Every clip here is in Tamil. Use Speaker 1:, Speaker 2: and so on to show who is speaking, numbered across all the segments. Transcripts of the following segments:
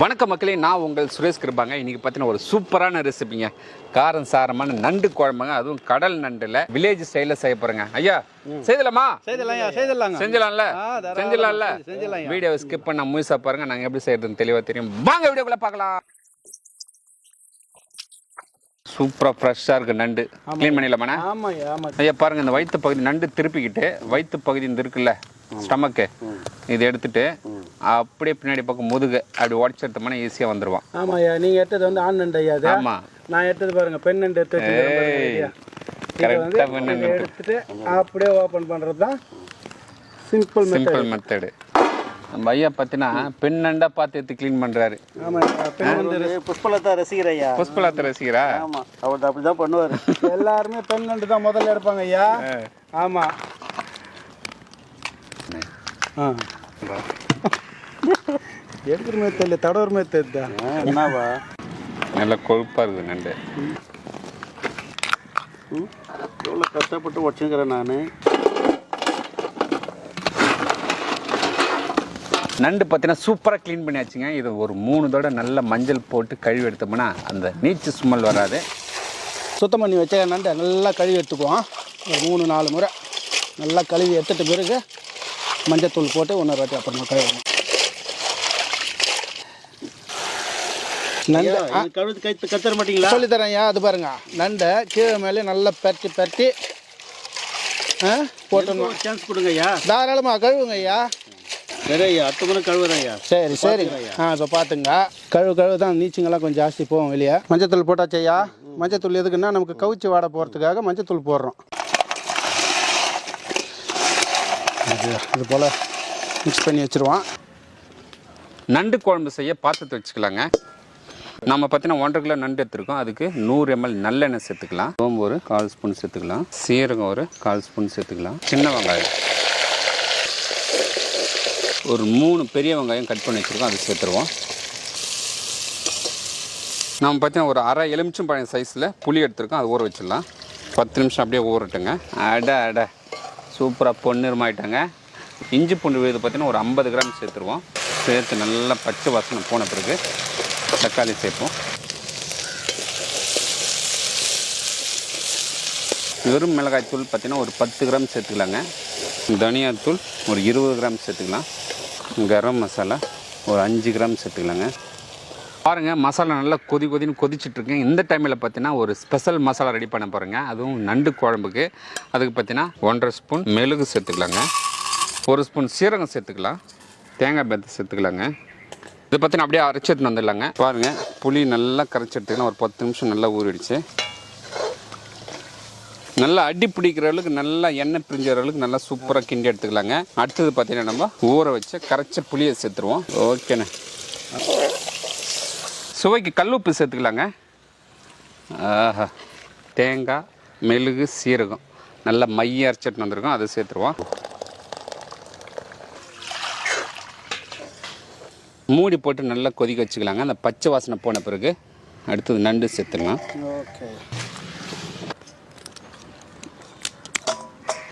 Speaker 1: வணக்கம் மக்களே, நான் உங்கள் சுரேஷ் கிருபாங்க. இன்றைக்கி பார்த்தீங்கன்னா ஒரு சூப்பரான ரெசிபிங்க. காரம் சாரமான நண்டு குழம்புங்க, அதுவும் கடல் நண்டில் வில்லேஜ் ஸ்டைலில் செய்ய போகிறேங்க. ஐயா செய்யலாமா? செஞ்சலாம்ல. வீடியோவை ஸ்கிப் பண்ண முயற்சியாக பாருங்கள். நாங்கள் எப்படி செய்யறதுன்னு தெளிவாக தெரியும். வாங்க வீடியோக்குள்ளே பார்க்கலாம். சூப்பராக ஃப்ரெஷ்ஷாக இருக்குது நண்டு. க்ளீன் பண்ணிடலாமாண்ணே? ஐயா பாருங்கள், இந்த வயிற்று பகுதி நண்டு திருப்பிக்கிட்டு வயிற்று பகுதி இந்த இருக்குல்ல ஸ்டமக்கு, இது எடுத்துட்டு அப்படியே பின்னாடி பக்கம் முதுகு அப்படி உடச்சி எடுத்தோம்னா ஈஸியாக வந்துடுவான்.
Speaker 2: ஆமாய்யா, நீங்கள் எடுத்தது வந்து ஆண் நண்டு ஐயா. ஆமாம், நான் எடுத்தது பாருங்க பெண் நண்டு எடுத்துட்டு எடுத்துட்டு அப்படியே ஓப்பன் பண்ணுறது தான் சிம்பிள் மெத்தடு.
Speaker 1: நம்ம ஐயா பார்த்தீங்கன்னா பெண் நண்டா பார்த்து எடுத்து க்ளீன் பண்ணுறாரு.
Speaker 2: ஆமாம், புஷ்பலதா ரசிகர் ஐயா.
Speaker 1: புஷ்பலதா ரசிகரா?
Speaker 2: ஆமாம், அவர் அப்படி தான் பண்ணுவார். எல்லாருமே பெண் நண்டு தான் முதல்ல எடுப்பாங்க ஐயா. ஆமாம். எடுக்கிற மாதிரி தெரியல, தடவுற மாதிரி தெரியுதா? என்னவா
Speaker 1: நல்லா கொழுப்பாக இருக்குது நண்டு.
Speaker 2: எவ்வளோ கஷ்டப்பட்டு உடச்சுக்கிறேன் நான்.
Speaker 1: நண்டு பார்த்தீங்கன்னா சூப்பராக க்ளீன் பண்ணியாச்சுங்க. இது ஒரு 3 தடவை நல்ல மஞ்சள் போட்டு கழுவி எடுத்தோம்னா அந்த நீச்சு ஸ்மெல் வராது.
Speaker 2: சுத்தம் பண்ணி வச்ச நண்டை நல்லா கழுவி எடுத்துக்குவோம். ஒரு 3-4 முறை நல்லா கழுவி எடுத்துட்ட பிறகு மஞ்சத்தூள் போட்டு இன்னொரு வாட்டி அப்புறமா கழுவணும். நண்டு கழுவி கத்துற மாட்டீங்களா? சொல்லி தரேன் ஐயா. அது பாருங்க, நண்டை கீழே மேலே நல்லா பரட்டி போட்டணும். சான்ஸ் கொடுங்க ஐயா. தாராளமாக கழுவுங்க ஐயா. சரி ஐயா, அத்துக்குன்னு கழுவுறேன் ஐயா. சரி இப்போ பார்த்துங்க, கழுவு தான் நீச்சிங்கெல்லாம் கொஞ்சம் ஜாஸ்தி போகும் வெளியே. மஞ்சத்தூள் போட்டாச்சு ஐயா. மஞ்சத்தூள் எதுக்குன்னா நமக்கு கவுச்சி வாடை போகிறதுக்காக மஞ்சத்தூள் போடுறோம். இது போல் மிக்ஸ் பண்ணி வச்சுருவோம்.
Speaker 1: நண்டு குழம்பு செய்ய பாத்திரத்தை வச்சுக்கலாங்க. நம்ம பார்த்தீங்கன்னா 1.5 கிலோ நண்டு எடுத்துருக்கோம். அதுக்கு 100 ml நல்லெண்ணெய் சேர்த்துக்கலாம். சோம்பு ஒரு 1/4 ஸ்பூன் சேர்த்துக்கலாம். சீரகம் ஒரு 1/4 ஸ்பூன் சேர்த்துக்கலாம். சின்ன வெங்காயம் ஒரு 3 பெரிய வெங்காயம் கட் பண்ணி வச்சுருக்கோம், அது சேர்த்துருவோம். நம்ம பார்த்தீங்கன்னா ஒரு அரை எலுமிச்சம் பழம் சைஸில் புளி எடுத்துருக்கோம், அது ஊற வச்சிடலாம். 10 நிமிஷம் அப்படியே ஊறட்டுங்க. அட சூப்பராக பொன்னிறமாயிட்டாங்க. இஞ்சி பூண்டு விழுது பார்த்தீங்கன்னா ஒரு 50 கிராம் சேர்த்துருவோம். சேர்த்து நல்லா பச்சை வாசனை போன பிறகு தக்காளி சேர்ப்போம். வெறும் மிளகாய்த்தூள் பார்த்தீங்கன்னா ஒரு 10 கிராம் சேர்த்துக்கலாங்க. தனியாத்தூள் ஒரு 20 கிராம் சேர்த்துக்கலாம். கரம் மசாலா ஒரு 5 கிராம் சேர்த்துக்கலாங்க. பாருங்கள், மசாலா நல்லா கொதின்னு கொதிச்சுட்ருக்கேன். இந்த டைமில் பார்த்தீங்கன்னா ஒரு ஸ்பெஷல் மசாலா ரெடி பண்ண போகிறேங்க. அதுவும் நண்டு குழம்புக்கு. அதுக்கு பார்த்தீங்கன்னா 1.5 ஸ்பூன் மெழுகு சேர்த்துக்கலாங்க. 1 ஸ்பூன் சீரகம் சேர்த்துக்கலாம். தேங்காய் பேத்து சேர்த்துக்கலாங்க. இது பார்த்தீங்கன்னா அப்படியே அரைச்சி எடுத்துன்னு வந்துடலாங்க. பாருங்கள், புளி நல்லா கரைச்சி எடுத்துக்கலாம். ஒரு 10 நிமிஷம் நல்லா ஊறிடுச்சு. நல்லா அடி பிடிக்கிற அளவுக்கு நல்லா எண்ணெய் பிரிஞ்ச அளவுக்கு நல்லா சூப்பராக கிண்டி எடுத்துக்கலாங்க. அடுத்தது பார்த்தீங்கன்னா நம்ம ஊற வச்ச கரைச்ச புளியை சேர்த்துருவோம். ஓகேண்ணே. சுவைக்கு கல்லுப்பு சேர்த்துக்கலாங்க. ஆஹா, தேங்காய் மெழுகு சீரகம் நல்லா மைய அரைச்சிட்டு வந்திருக்கோம், அதை சேர்த்துருவோம். மூடி போட்டு நல்லா கொதிக்க வச்சுக்கலாங்க. அந்த பச்சை வாசனை போன பிறகு அடுத்தது நண்டு சேர்த்துக்கலாம்.
Speaker 2: ஓகே.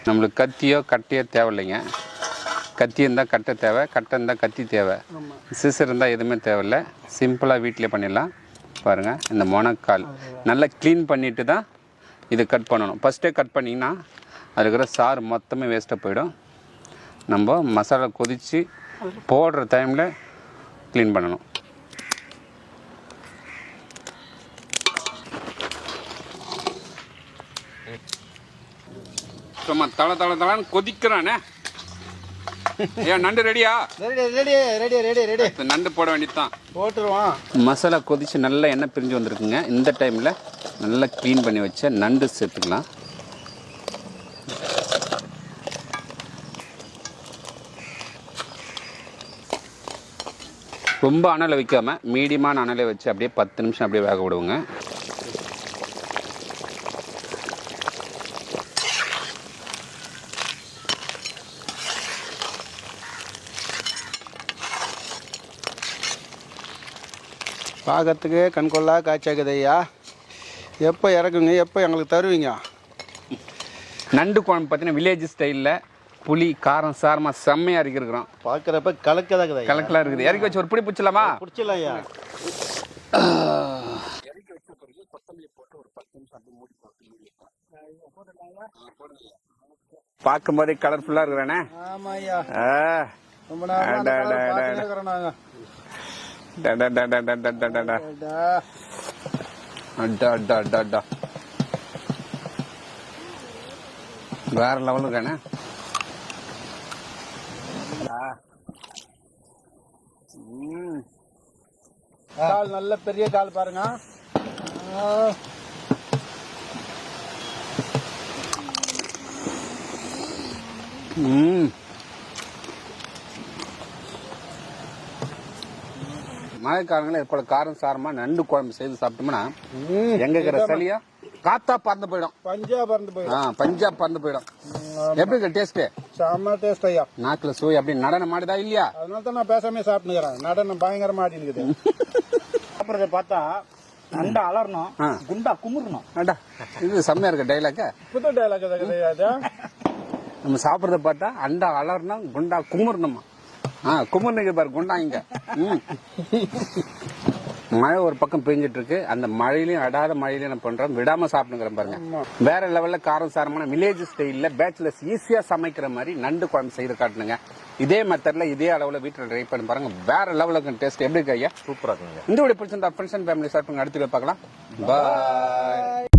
Speaker 1: நம்மளுக்கு கத்தியோ கட்டையோ தேவையில்லைங்க. கத்தி இருந்தால் கட்டை தேவை, கட்டை இருந்தால் கத்தி தேவை. சிசர் இருந்தால் எதுவுமே தேவையில்லை. சிம்பிளாக வீட்டிலே பண்ணிடலாம். பாருங்கள், இந்த முனக்கால் நல்லா க்ளீன் பண்ணிவிட்டு தான் இது கட் பண்ணணும். ஃபஸ்ட்டே கட் பண்ணிங்கன்னா அது இருக்கிற சாறு மொத்தமே வேஸ்ட்டாக போயிடும். நம்ம மசாலா கொதித்து போடுற டைமில் க்ளீன் பண்ணணும். சும்மா தளன்னு கொதிக்கிறானே. ஏன் நண்டு ரெடியா? ரெடி. நண்டு போட வேண்டியதுதான்.
Speaker 2: போட்டுருவோம்.
Speaker 1: மசாலா கொதிச்சு நல்லா எண்ணெய் பிரிஞ்சு வந்திருக்குங்க. இந்த டைமில் நல்லா க்ளீன் பண்ணி வச்ச நண்டு சேர்த்துக்கலாம். ரொம்ப அனலை வைக்காமல் மீடியமான அனலை வச்சு அப்படியே 10 நிமிஷம் அப்படியே வேக விடுவோங்க.
Speaker 2: பார்க்கறதுக்கு கண்கொள்ளா காய்ச்சாக்குது ஐயா. எப்போ இறக்குங்க, எப்போ எங்களுக்கு தருவீங்க?
Speaker 1: நண்டு குழம்பு பார்த்தீங்கன்னா வில்லேஜ் ஸ்டைலில் புளி காரம் சாரமா செம்மையா இருக்கிறோம்.
Speaker 2: பார்க்குறப்ப கலக்கதாக
Speaker 1: கலக்கலா இருக்குது. இறக்கி வச்சு ஒரு பிடி பிடிச்சலாமா?
Speaker 2: பிடிச்சலாம் ஐயா.
Speaker 1: இறக்கி வச்ச பிறகு கொத்தமல்லி போட்டு ஒரு 10 நிமிஷம் அப்படி மூடி பார்க்கும்போதே கலர்ஃபுல்லா இருக்கிறானே.
Speaker 2: ஆமா ஐயா. ரொம்ப
Speaker 1: வேற லெவல் இருக்கானே.
Speaker 2: கால் நல்ல பெரிய கால் பாருங்க.
Speaker 1: மழைக்காலங்கள இப்போ காரம் சாரமா நண்டு குழம்பு செய்து சாப்பிட்டோம்னா எங்க இருக்கிற சளியா காத்தா பறந்து போயிடும்.
Speaker 2: பஞ்சாப் பறந்து போயிடும்.
Speaker 1: பஞ்சாப் பறந்து போயிடும். எப்படி டேஸ்ட்?
Speaker 2: செம்ம டேஸ்ட் ஐயா.
Speaker 1: நாக்குல சுவை அப்படி நடனம் ஆடுதா இல்லையா?
Speaker 2: அதனால தான் நான் பேசாமே சாப்பிட்டுக்கிறேன். நடனம் பயங்கரமா ஆடி இருக்குது. சாப்பிட்றத பார்த்தா நண்டா அலறணும், குண்டா குமுறணும்.
Speaker 1: இது செம்மையா இருக்க டைலாக்.
Speaker 2: புது டைலாக் கிடையாது.
Speaker 1: நம்ம சாப்பிட்றத பார்த்தா அண்டா அலறணும், குண்டா குமுறணுமா? குமுறனுக்கு பாரு குண்டா இங்க. மழை ஒரு பக்கம் பெஞ்சிட்டு இருக்கு. அந்த மழையிலையும் அடாத மழையிலையும் என்ன பண்றோம், விடாம சாப்பிடுங்கிறோம் பாருங்க. வேற லெவல்ல காரம் சாரமான வில்லேஜ் ஸ்டைல்ல பேச்சுலர்ஸ் ஈஸியா சமைக்கிற மாதிரி நண்டு குழம்பு செய்து காட்டுனுங்க. இதே மெத்தட்ல இதே அளவுல வீட்டுல ட்ரை பண்ணி பாருங்க. வேற லெவலுக்கு டேஸ்ட் எப்படி இருக்கு ஐயா?
Speaker 2: சூப்பரா இருக்குங்க.
Speaker 1: இந்த வீடியோ பிடிச்சிருந்தா ஃப்ரெண்ட்ஸ் அண்ட் ஃபேமிலி ஷேர் பண்ணுங்க. அடுத்த வீடியோ பார்க்கலாம். பாய்.